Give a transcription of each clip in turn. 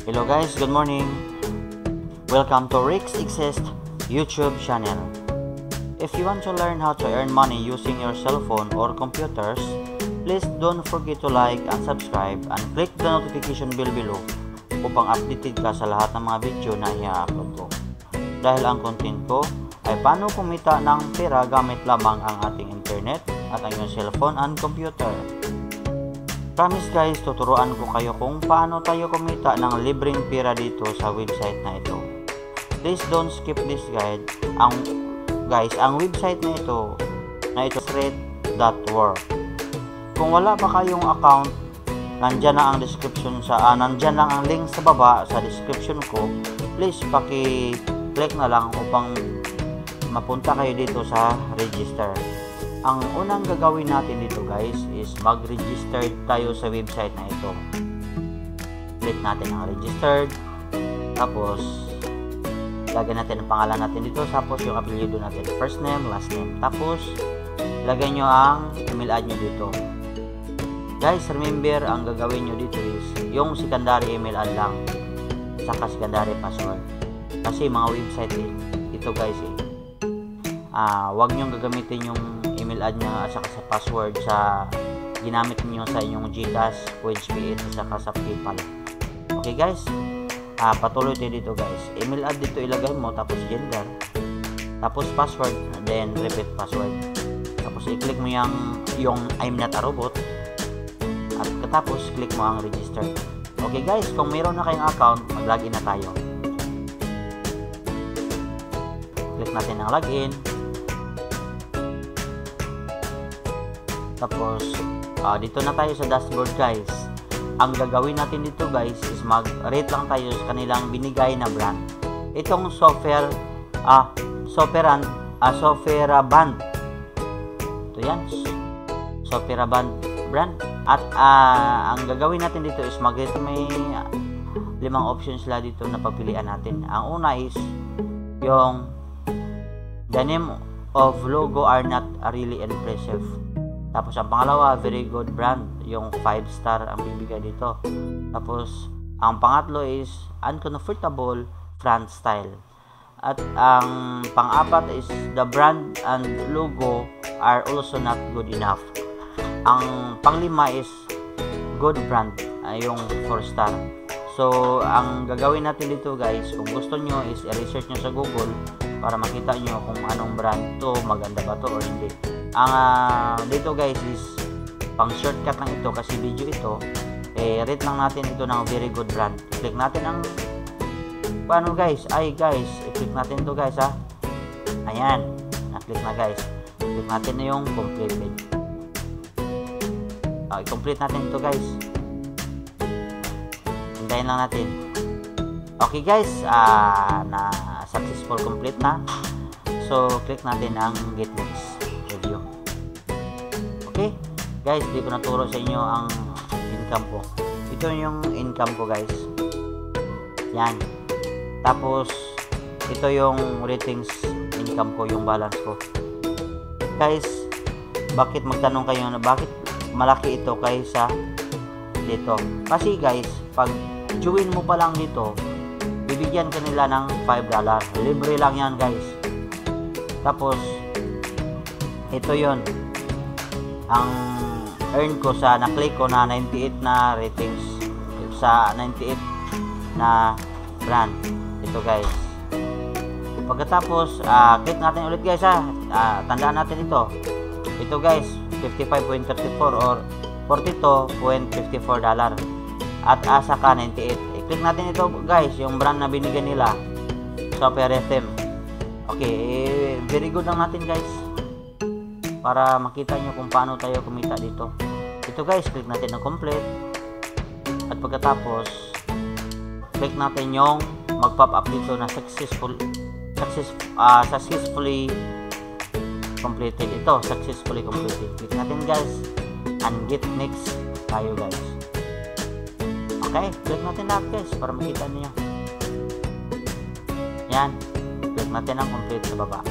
Hello guys, good morning. Welcome to Rick's Exist YouTube channel. If you want to learn how to earn money using your cell phone or computers, please don't forget to like and subscribe and click the notification bell below upang updated ka sa lahat ng mga video na i-upload ko. Dahil ang content ko ay paano kumita ng pera gamit lamang ang ating internet at ang iyong cellphone and computer. Promise guys, tuturuan ko kayo kung paano tayo kumita ng libreng pera dito sa website na ito. Please don't skip this guide. Ang website na ito thread.work. Kung wala pa kayong account, nandyan na ang description nandyan lang ang link sa baba sa description ko. Please paki-click na lang upang mapunta kayo dito sa register. Ang unang gagawin natin dito guys is mag-register tayo sa website na ito. Click natin ang registered. Tapos lagyan natin ang pangalan natin dito. Tapos yung apelyido natin. First name, last name. Tapos lagyan nyo ang email ad nyo dito. Guys, remember ang gagawin nyo dito is yung secondary email ad lang. Saka secondary password. Kasi mga website ito guys wag nyo gagamitin yung email ad nyo at saka sa password sa ginamit nyo sa inyong GCash, PHP at saka sa PayPal. Okay guys, patuloy tayo dito guys. Email ad dito ilagay mo, tapos gender, tapos password, then repeat password. Tapos i-click mo yung I'm not a robot at katapos click mo ang register. Okay guys, kung mayroon na kayong account, mag-login na tayo. Click natin ang login. Tapos dito na tayo sa dashboard guys. Ang gagawin natin dito guys is mag-rate lang tayo sa kanilang binigay na brand. Itong software band. Ito yan, software band brand. At ang gagawin natin dito is may 5 options sila dito na pagpilian natin. Ang una is yung the name of logo are not really impressive. Tapos ang pangalawa, very good brand, yung 5 star ang bibigay dito. Tapos ang pangatlo is uncomfortable front style. At ang pang-apat is the brand and logo are also not good enough. Ang pang-5 is good brand, yung 4 star. So ang gagawin natin dito guys, kung gusto nyo is i-research nyo sa Google para makita nyo kung anong brand to, maganda ba to or hindi. Ang dito guys is pang shortcut lang ito kasi video ito, rate lang natin ito ng very good brand. I-click natin ang i-click natin ito guys ayan, na-click na guys. I-click natin na yung completed. I-complete natin ito guys. Hintayin lang natin. Okay guys, na successful complete na. So click natin ang get next review. Okay guys, di ko naturo sa inyo ang income ko. Ito yung income ko guys. Yan. Tapos ito yung ratings income ko, yung balance ko. Guys, bakit magtanong kayo na bakit malaki ito kaysa dito? Kasi guys, pag join mo pa lang dito, bibigyan ka nila ng $5. Libre lang yan guys. Tapos ito yon ang earn ko sa na-click ko na 98 na ratings sa 98 na brand. Ito guys. Pagkatapos click natin ulit guys tandaan natin ito guys, 55.34 or $42.54 at asa ka 98. I-click natin ito guys, yung brand na binigyan nila, software item. Okay, very good lang natin guys para makita nyo kung paano tayo kumita dito. Ito guys, click natin ang complete at pagkatapos click natin yung mag-pop up dito na successfully completed. Ito, successfully completed. Click natin guys and get next tayo guys. Okay, click natin lahat guys para makita niyo. Yan, click natin ang complete sa baba.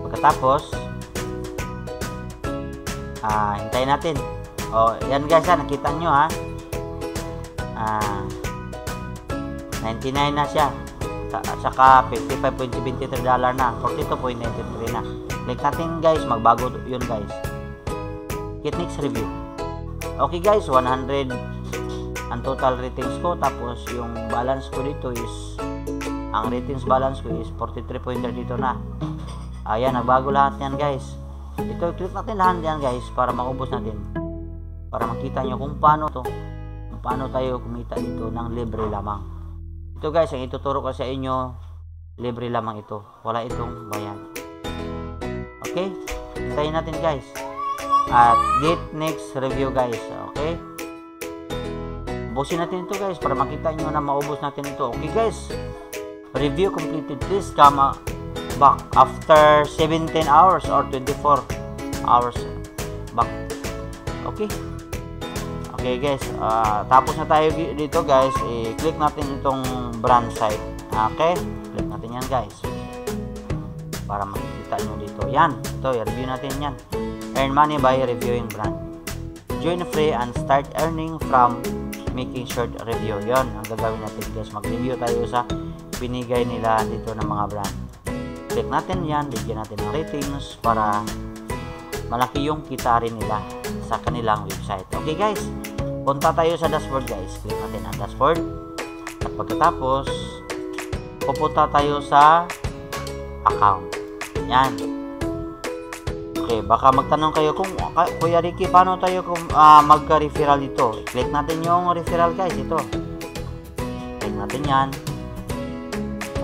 Pagkatapos hintayin natin. Yan guys nakita nyo $99 na siya. At saka $55.73 na, $42.93 na. Click natin guys, magbago yun guys. Hit next review. Okay guys, 100 ang total ratings ko, tapos yung balance ko dito is, ang ratings balance ko is 43.32 na. Ayan, nagbago lahat yan guys. Ito, click natin lahat yan guys para maubos natin, para makita nyo kung paano tayo kumita dito ng libre lamang. Ito guys, ang ituturo ko sa inyo, libre lamang ito, wala itong bayad. Okay, hintayin natin guys at hit next review guys. Okay, ubusin natin ito guys para makita nyo na maubos natin ito. Okay guys, review completed. Please come back after 17 hours or 24 hours back. Okay, okay guys, tapos na tayo dito guys. I-click natin itong brand site. Okay, click natin yan guys para makikita nyo dito. Yan, ito, i-review natin yan. Earn money by reviewing brand. Join free and start earning from making short review. Yon ang gagawin natin guys, mag-review tayo sa binigay nila dito ng mga brand. Click natin yan, bigyan natin ng ratings para malaki yung kita rin nila sa kanilang website. Okay guys, punta tayo sa dashboard guys. Click natin ang dashboard at pagkatapos pupunta tayo sa account. Yan. Okay, baka magtanong kayo kung Kuya Ricky, paano tayo magka-referral dito? Click natin yung referral guys, ito. Click natin yan.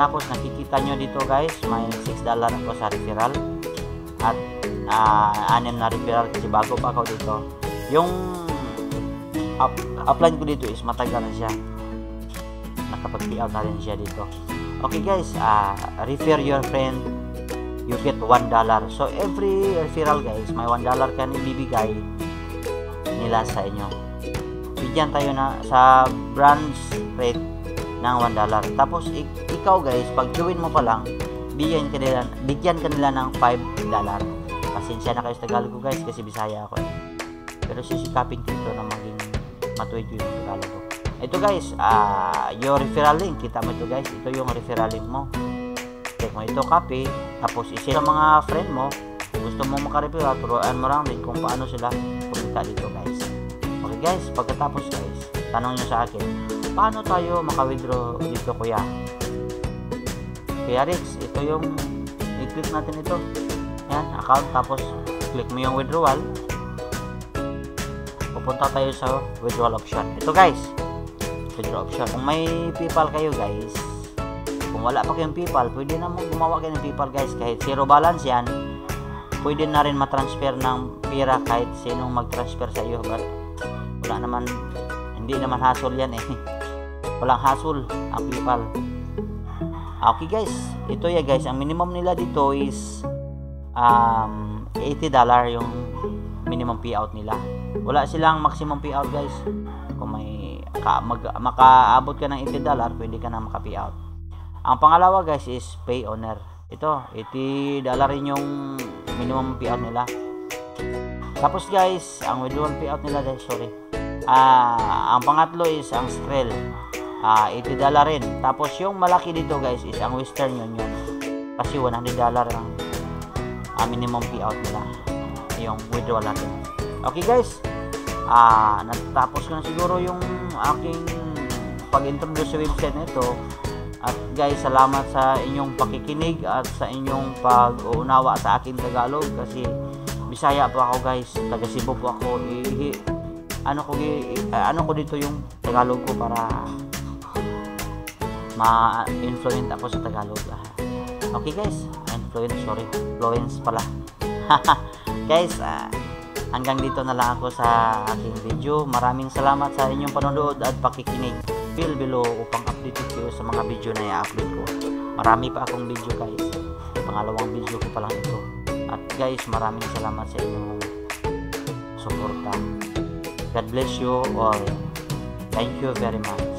Tapos nakikita nyo dito guys, may $6 ako sa referral. At 6 na referral kasi bago pa ako dito. Yung upline ko dito is matagal na siya. Nakapag-payout na rin siya dito. Okay guys, refer your friend, you get $1. So every referral guys, may $1 ka ibibigay nila sa inyo. Bigyan tayo na sa branch rate ng $1. Tapos ikaw guys, pag join mo pa lang, bigyan ka nila ng $5. Pasensya na kayo sa Tagalog ko guys kasi Bisaya ako. Pero sisikapin ko ito na maging matuwid yung Tagalog ko. Ito guys, yung referral link, kita mo ito guys, ito yung referral link mo. Check mo ito, copy, tapos isi sa mga friend mo, gusto mo makareferral, turuan mo lang din kung paano sila kumita dito guys. Okay guys, pagkatapos guys, tanong nyo sa akin, paano tayo maka-withdraw dito kuya? Kuya Rix, ito yung, i-click natin ito, yan, account, tapos click mo yung withdrawal, pupunta tayo sa withdrawal option. Ito guys, withdraw option. Kung may PayPal kayo guys, kung wala pa kayong PayPal, pwede na mong gumawa kayo ng PayPal guys. Kahit zero balance yan, pwede na rin matransfer ng pera kahit sinong mag-transfer sa iyo. But wala naman, hindi naman hassle yan eh. Walang hassle ang PayPal. Okay guys, ito ya guys, ang minimum nila dito is $80 yung minimum payout nila. Wala silang maximum payout guys. Kung may makaabot ka ng $80, pwede ka na maka-payout. Ang pangalawa guys is pay owner. Ito, $80 rin yung minimum payout nila. Tapos guys, ang withdrawal payout nila guys, sorry. Ang pangatlo is ang Skrill. $80 rin. Tapos yung malaki dito guys is ang Western Union. Kasi $100 ang minimum payout nila. Yung withdrawal natin. Okay guys, natapos ko na siguro yung aking pag-introduce sa website nito. At guys, salamat sa inyong pakikinig at sa inyong pag-uunawa sa aking Tagalog kasi Bisaya po ako guys, taga Cebu po ako. Ano ko dito yung Tagalog ko para ma-influence ako sa Tagalog. Okay guys, influence pala. Guys, hanggang dito na lang ako sa aking video. Maraming salamat sa inyong panonood at pakikinig. Feel below upang updated kayo sa mga video na i-upload ko. Marami pa akong video guys. Pangalawang video ko pa lang ito. At guys, maraming salamat sa inyong suporta. God bless you all. Thank you very much.